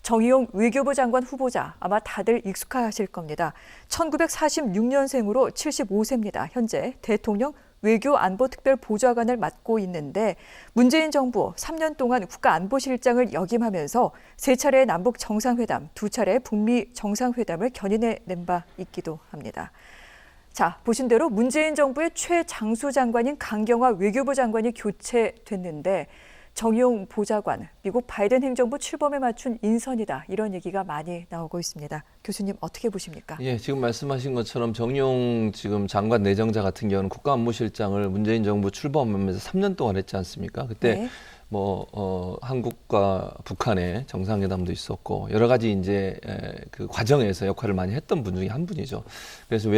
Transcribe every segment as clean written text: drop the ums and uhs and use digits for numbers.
정의용 외교부 장관 후보자 아마 다들 익숙하실 겁니다. 1946년생으로 75세입니다. 현재 대통령 외교안보특별보좌관을 맡고 있는데 문재인 정부 3년 동안 국가안보실장을 역임하면서 3차례의 남북 정상회담, 2차례의 북미 정상회담을 견인해낸 바 있기도 합니다. 자, 보신 대로 문재인 정부의 최장수 장관인 강경화 외교부 장관이 교체됐는데 정의용 보좌관, 미국 바이든 행정부 출범에 맞춘 인선이다. 이런 얘기가 많이 나오고 있습니다. 교수님 어떻게 보십니까? 예, 지금 말씀하신 것처럼 정의용 지금 장관 내정자 같은 경우는 국가안보실장을 문재인 정부 출범하면서 3년 동안 했지 않습니까? 그때 네. 한국과 북한의 정상회담도 있었고 여러 가지 이제 그 과정에서 역할을 많이 했던 분 중에 한 분이죠. 그래서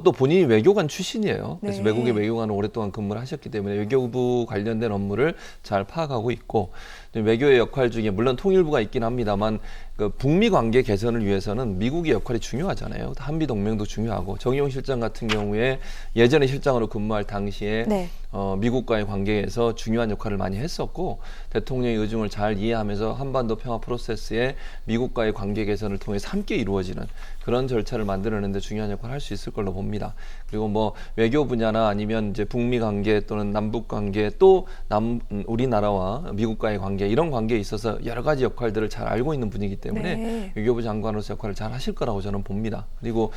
또 본인이 외교관 출신이에요. 그래서 네. 외국의 외교관을 오랫동안 근무를 하셨기 때문에 외교부 관련된 업무를 잘 파악하고 있고 외교의 역할 중에 물론 통일부가 있긴 합니다만 그 북미 관계 개선을 위해서는 미국의 역할이 중요하잖아요. 한미 동맹도 중요하고 정의용 실장 같은 경우에 예전에 실장으로 근무할 당시에 네. 미국과의 관계에서 중요한 역할을 많이 했었고 대통령의 의중을 잘 이해하면서 한반도 평화 프로세스에 미국과의 관계 개선을 통해서 함께 이루어지는 그런 절차를 만들어내는 데 중요한 역할을 할 수 있을 걸로 봅니다. 그리고 외교 분야나 아니면 이제 북미 관계 또는 남북 관계 또 우리나라와 미국과의 관계 이런 관계에 있어서 여러 가지 역할들을 잘 알고 있는 분이기 때문에 네. 외교부 장관으로서 역할을 잘 하실 거라고 저는 봅니다. 그리고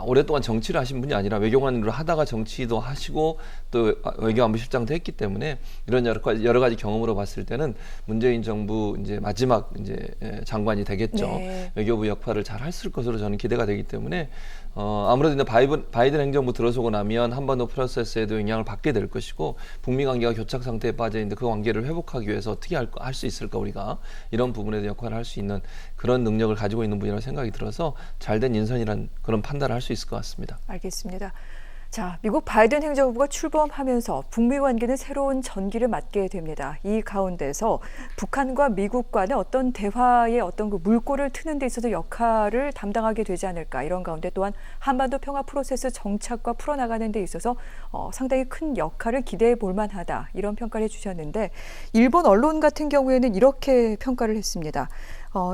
오랫동안 정치를 하신 분이 아니라 외교관으로 하다가 정치도 하시고 또 외교안보실장도 했기 때문에 이런 여러 가지 경험으로 봤을 때는 문재인 정부 이제 마지막 이제 장관이 되겠죠. 네. 외교부 역할을 잘 했을 것으로 저는 기대가 되기 때문에 아무래도 이제 바이든 행정부 들어서고 나면 한반도 프로세스에도 영향을 받게 될 것이고 북미 관계가 교착 상태에 빠져 있는데 그 관계를 회복하기 위해서 어떻게 할 수 있을까 우리가 이런 부분에도 역할을 할 수 있는 그런 능력을 가지고 있는 분이라고 생각이 들어서 잘된 인선이라는 그런 판단을 할 수 있을 것 같습니다. 알겠습니다. 자, 미국 바이든 행정부가 출범하면서 북미 관계는 새로운 전기를 맞게 됩니다. 이 가운데서 북한과 미국 간의 어떤 대화의 어떤 그 물꼬를 트는 데 있어서 역할을 담당하게 되지 않을까. 이런 가운데 또한 한반도 평화 프로세스 정착과 풀어나가는 데 있어서 상당히 큰 역할을 기대해 볼 만하다. 이런 평가를 해주셨는데 일본 언론 같은 경우에는 이렇게 평가를 했습니다.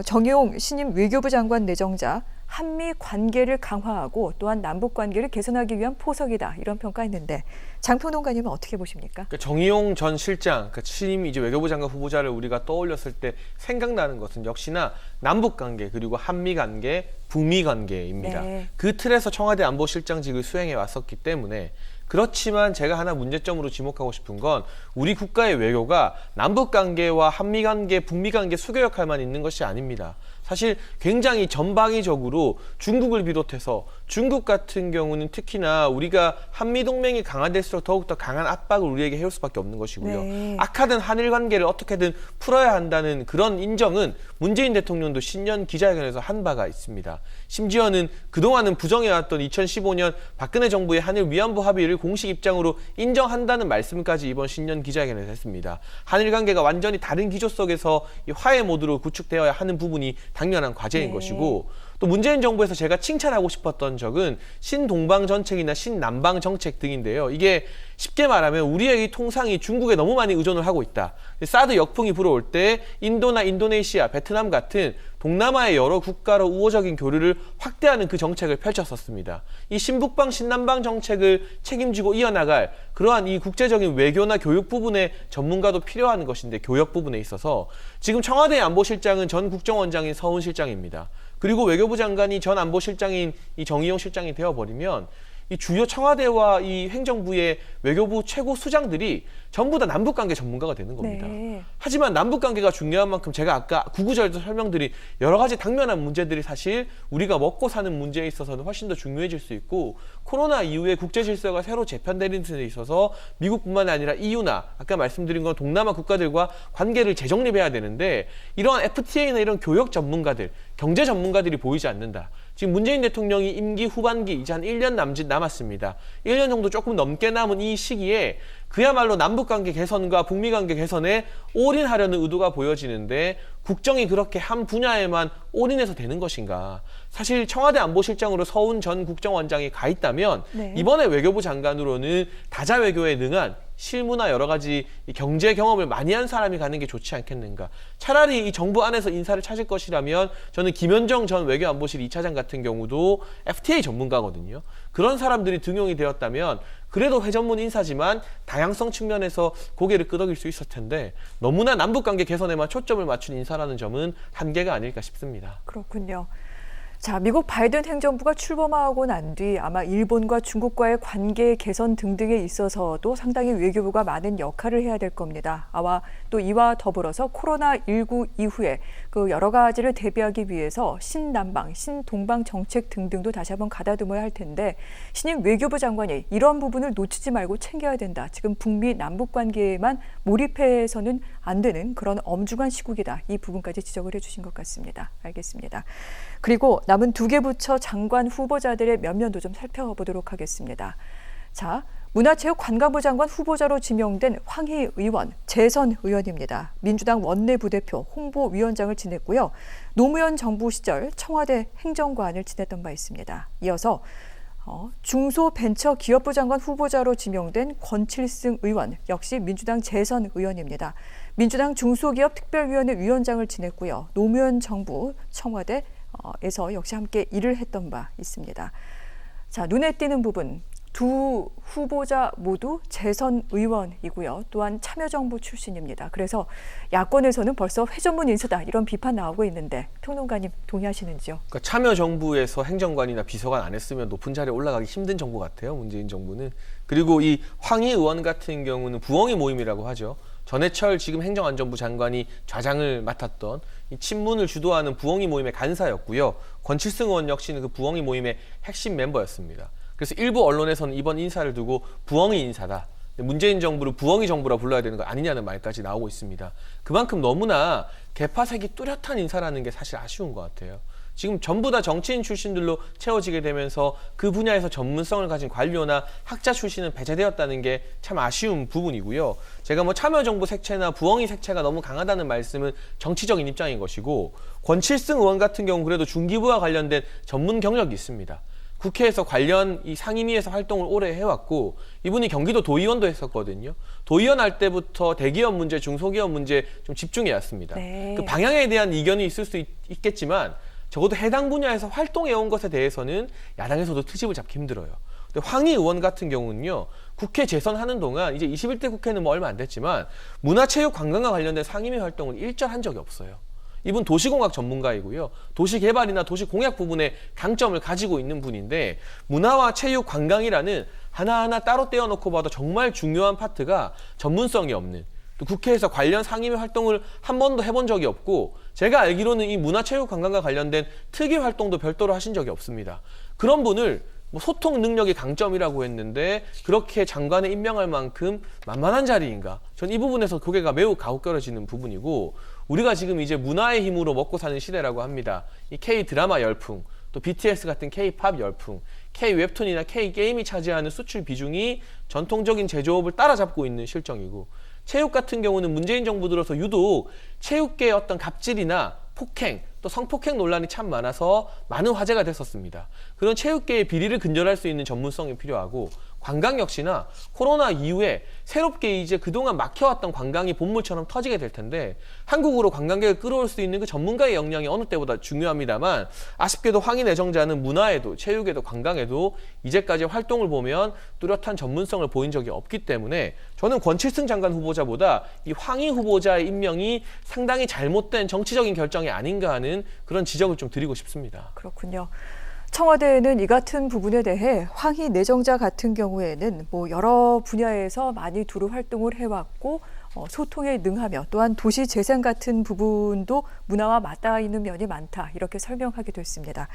정의용 신임 외교부 장관 내정자 한미 관계를 강화하고 또한 남북 관계를 개선하기 위한 포석이다 이런 평가했는데 장평론가님은 어떻게 보십니까? 그러니까 정의용 전 실장, 그러니까 신임 이제 외교부 장관 후보자를 우리가 떠올렸을 때 생각나는 것은 역시나 남북 관계 그리고 한미 관계, 북미 관계입니다. 네. 그 틀에서 청와대 안보실장직을 수행해 왔었기 때문에 그렇지만 제가 하나 문제점으로 지목하고 싶은 건 우리 국가의 외교가 남북 관계와 한미 관계, 북미 관계 수교 역할만 있는 것이 아닙니다. 사실 굉장히 전방위적으로 중국을 비롯해서 중국 같은 경우는 특히나 우리가 한미동맹이 강화될수록 더욱더 강한 압박을 우리에게 해올 수밖에 없는 것이고요. 네. 악화된 한일 관계를 어떻게든 풀어야 한다는 그런 인정은 문재인 대통령도 신년 기자회견에서 한 바가 있습니다. 심지어는 그동안은 부정해왔던 2015년 박근혜 정부의 한일 위안부 합의를 공식 입장으로 인정한다는 말씀까지 이번 신년 기자회견에서 했습니다. 한일 관계가 완전히 다른 기조 속에서 이 화해 모드로 구축되어야 하는 부분이 당연한 과제인 네. 것이고 또 문재인 정부에서 제가 칭찬하고 싶었던 적은 신동방 정책이나 신남방 정책 등인데요. 이게 쉽게 말하면 우리의 이 통상이 중국에 너무 많이 의존을 하고 있다. 사드 역풍이 불어올 때 인도나 인도네시아, 베트남 같은 동남아의 여러 국가로 우호적인 교류를 확대하는 그 정책을 펼쳤었습니다. 이 신북방, 신남방 정책을 책임지고 이어나갈 그러한 이 국제적인 외교나 교육 부분의 전문가도 필요한 것인데 교역 부분에 있어서 지금 청와대 안보실장은 전 국정원장인 서훈 실장입니다. 그리고 외교부 장관이 전 안보실장인 이 정의용 실장이 되어버리면 이 주요 청와대와 이 행정부의 외교부 최고 수장들이 전부 다 남북관계 전문가가 되는 겁니다. 네. 하지만 남북관계가 중요한 만큼 제가 아까 구구절절 설명드린 여러 가지 당면한 문제들이 사실 우리가 먹고 사는 문제에 있어서는 훨씬 더 중요해질 수 있고 코로나 이후에 국제 질서가 새로 재편되는 데 있어서 미국뿐만 아니라 EU나 아까 말씀드린 건 동남아 국가들과 관계를 재정립해야 되는데 이러한 FTA나 이런 교역 전문가들, 경제 전문가들이 보이지 않는다. 지금 문재인 대통령이 임기 후반기 이제 한 1년 남짓 남았습니다. 1년 정도 조금 넘게 남은 이 시기에 그야말로 남북관계 개선과 북미관계 개선에 올인하려는 의도가 보여지는데 국정이 그렇게 한 분야에만 올인해서 되는 것인가. 사실 청와대 안보실장으로 서훈 전 국정원장이 가 있다면 네. 이번에 외교부 장관으로는 다자 외교에 능한 실무나 여러 가지 이 경제 경험을 많이 한 사람이 가는 게 좋지 않겠는가. 차라리 이 정부 안에서 인사를 찾을 것이라면 저는 김현정 전 외교안보실 2차장 같은 경우도 FTA 전문가거든요. 그런 사람들이 등용이 되었다면 그래도 회전문 인사지만 다양성 측면에서 고개를 끄덕일 수 있었을 텐데 너무나 남북관계 개선에만 초점을 맞춘 인사라는 점은 한계가 아닐까 싶습니다. 그렇군요. 자, 미국 바이든 행정부가 출범하고 난 뒤 아마 일본과 중국과의 관계 개선 등등에 있어서도 상당히 외교부가 많은 역할을 해야 될 겁니다. 아마 또 이와 더불어서 코로나19 이후에 그 여러 가지를 대비하기 위해서 신남방, 신동방 정책 등등도 다시 한번 가다듬어야 할 텐데 신임 외교부 장관이 이런 부분을 놓치지 말고 챙겨야 된다. 지금 북미 남북 관계에만 몰입해서는 안 되는 그런 엄중한 시국이다. 이 부분까지 지적을 해주신 것 같습니다. 알겠습니다. 그리고 남은 두 개 부처 장관 후보자들의 면면도 좀 살펴보도록 하겠습니다. 자, 문화체육관광부 장관 후보자로 지명된 황희 의원, 재선 의원입니다. 민주당 원내부대표, 홍보위원장을 지냈고요. 노무현 정부 시절 청와대 행정관을 지냈던 바 있습니다. 이어서 중소벤처기업부 장관 후보자로 지명된 권칠승 의원, 역시 민주당 재선 의원입니다. 민주당 중소기업특별위원회 위원장을 지냈고요. 노무현 정부 청와대에서 역시 함께 일을 했던 바 있습니다. 자, 눈에 띄는 부분, 두 후보자 모두 재선 의원이고요. 또한 참여정부 출신입니다. 그래서 야권에서는 벌써 회전문 인사다 이런 비판 나오고 있는데 평론가님 동의하시는지요? 그러니까 참여정부에서 행정관이나 비서관 안 했으면 높은 자리에 올라가기 힘든 정부 같아요. 문재인 정부는. 그리고 이 황희 의원 같은 경우는 부엉이 모임이라고 하죠. 전해철 지금 행정안전부 장관이 좌장을 맡았던 이 친문을 주도하는 부엉이 모임의 간사였고요. 권칠승 의원 역시는 그 부엉이 모임의 핵심 멤버였습니다. 그래서 일부 언론에서는 이번 인사를 두고 부엉이 인사다. 문재인 정부를 부엉이 정부라 불러야 되는 거 아니냐는 말까지 나오고 있습니다. 그만큼 너무나 개파색이 뚜렷한 인사라는 게 사실 아쉬운 것 같아요. 지금 전부 다 정치인 출신들로 채워지게 되면서 그 분야에서 전문성을 가진 관료나 학자 출신은 배제되었다는 게 참 아쉬운 부분이고요. 제가 뭐 참여정부 색채나 부엉이 색채가 너무 강하다는 말씀은 정치적인 입장인 것이고 권칠승 의원 같은 경우 그래도 중기부와 관련된 전문 경력이 있습니다. 국회에서 관련 이 상임위에서 활동을 오래 해왔고 이분이 경기도 도의원도 했었거든요. 도의원 할 때부터 대기업 문제, 중소기업 문제 좀 집중해왔습니다. 네. 그 방향에 대한 이견이 있을 수 있겠지만 적어도 해당 분야에서 활동해온 것에 대해서는 야당에서도 트집을 잡기 힘들어요. 근데 황희 의원 같은 경우는요. 국회 재선하는 동안 이제 21대 국회는 뭐 얼마 안 됐지만 문화체육관광과 관련된 상임위 활동을 일절 한 적이 없어요. 이분 도시공학 전문가이고요. 도시개발이나 도시공약 부분에 강점을 가지고 있는 분인데 문화와 체육, 관광이라는 하나하나 따로 떼어놓고 봐도 정말 중요한 파트가 전문성이 없는 또 국회에서 관련 상임위 활동을 한 번도 해본 적이 없고 제가 알기로는 이 문화체육관광과 관련된 특위 활동도 별도로 하신 적이 없습니다. 그런 분을 뭐 소통 능력이 강점이라고 했는데 그렇게 장관에 임명할 만큼 만만한 자리인가? 전 이 부분에서 고개가 매우 가혹거려지는 부분이고 우리가 지금 이제 문화의 힘으로 먹고 사는 시대라고 합니다. 이 K-드라마 열풍, 또 BTS 같은 K-팝 열풍, K-웹툰이나 K-게임이 차지하는 수출 비중이 전통적인 제조업을 따라잡고 있는 실정이고 체육 같은 경우는 문재인 정부 들어서 유독 체육계의 어떤 갑질이나 폭행, 또 성폭행 논란이 참 많아서 많은 화제가 됐었습니다. 그런 체육계의 비리를 근절할 수 있는 전문성이 필요하고 관광 역시나 코로나 이후에 새롭게 이제 그동안 막혀왔던 관광이 본물처럼 터지게 될 텐데 한국으로 관광객을 끌어올 수 있는 그 전문가의 역량이 어느 때보다 중요합니다만 아쉽게도 황희 내정자는 문화에도 체육에도 관광에도 이제까지 활동을 보면 뚜렷한 전문성을 보인 적이 없기 때문에 저는 권칠승 장관 후보자보다 이 황희 후보자의 임명이 상당히 잘못된 정치적인 결정이 아닌가 하는 그런 지적을 좀 드리고 싶습니다. 그렇군요. 청와대는 이 같은 부분에 대해 황희 내정자 같은 경우에는 뭐 여러 분야에서 많이 두루 활동을 해왔고 소통에 능하며 또한 도시 재생 같은 부분도 문화와 맞닿아 있는 면이 많다 이렇게 설명하기도 했습니다.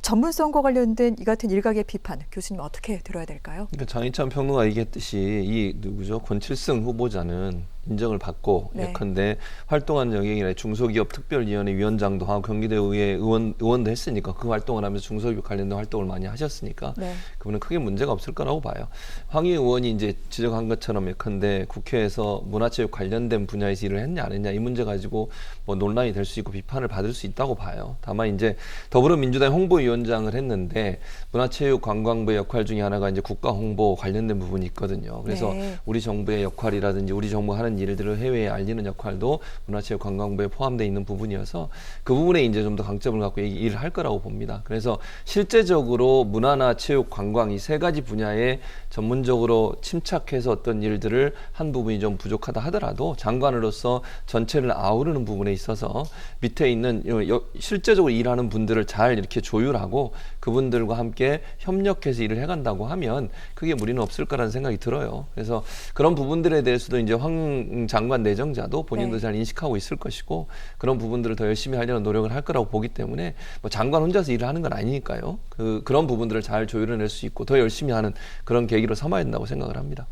전문성과 관련된 이 같은 일각의 비판 교수님 어떻게 들어야 될까요? 그러니까 장희찬 평론가 얘기했듯이 이 누구죠? 권칠승 후보자는 인정을 받고 네. 예컨대 활동한 영역이나 중소기업 특별위원회 위원장도 하고 경기도의회 의원도 했으니까 그 활동을 하면서 중소기업 관련된 활동을 많이 하셨으니까 네. 그분은 크게 문제가 없을 거라고 봐요. 황희 의원이 이제 지적한 것처럼 예컨대 국회에서 문화체육 관련된 분야에서 일을 했냐 안 했냐 이 문제 가지고 뭐 논란이 될 수 있고 비판을 받을 수 있다고 봐요. 다만 이제 더불어민주당 홍보위원장을 했는데 문화체육관광부의 역할 중에 하나가 이제 국가 홍보 관련된 부분이 있거든요. 그래서 네. 우리 정부의 역할이라든지 우리 정부가 하는 일들을 해외에 알리는 역할도 문화체육관광부에 포함되어 있는 부분이어서 그 부분에 이제 좀 더 강점을 갖고 일을 할 거라고 봅니다. 그래서 실제적으로 문화나 체육, 관광 이 세 가지 분야에 전문적으로 침착해서 어떤 일들을 한 부분이 좀 부족하다 하더라도 장관으로서 전체를 아우르는 부분에 있어서 밑에 있는 실제적으로 일하는 분들을 잘 이렇게 조율하고 그분들과 함께 협력해서 일을 해간다고 하면 크게 무리는 없을 거라는 생각이 들어요. 그래서 그런 부분들에 대해서도 이제 황 장관 내정자도 본인도 네. 잘 인식하고 있을 것이고 그런 부분들을 더 열심히 하려는 노력을 할 거라고 보기 때문에 뭐 장관 혼자서 일을 하는 건 아니니까요. 그런 부분들을 잘 조율해낼 수 있고 더 열심히 하는 그런 계기로 삼아야 된다고 생각을 합니다.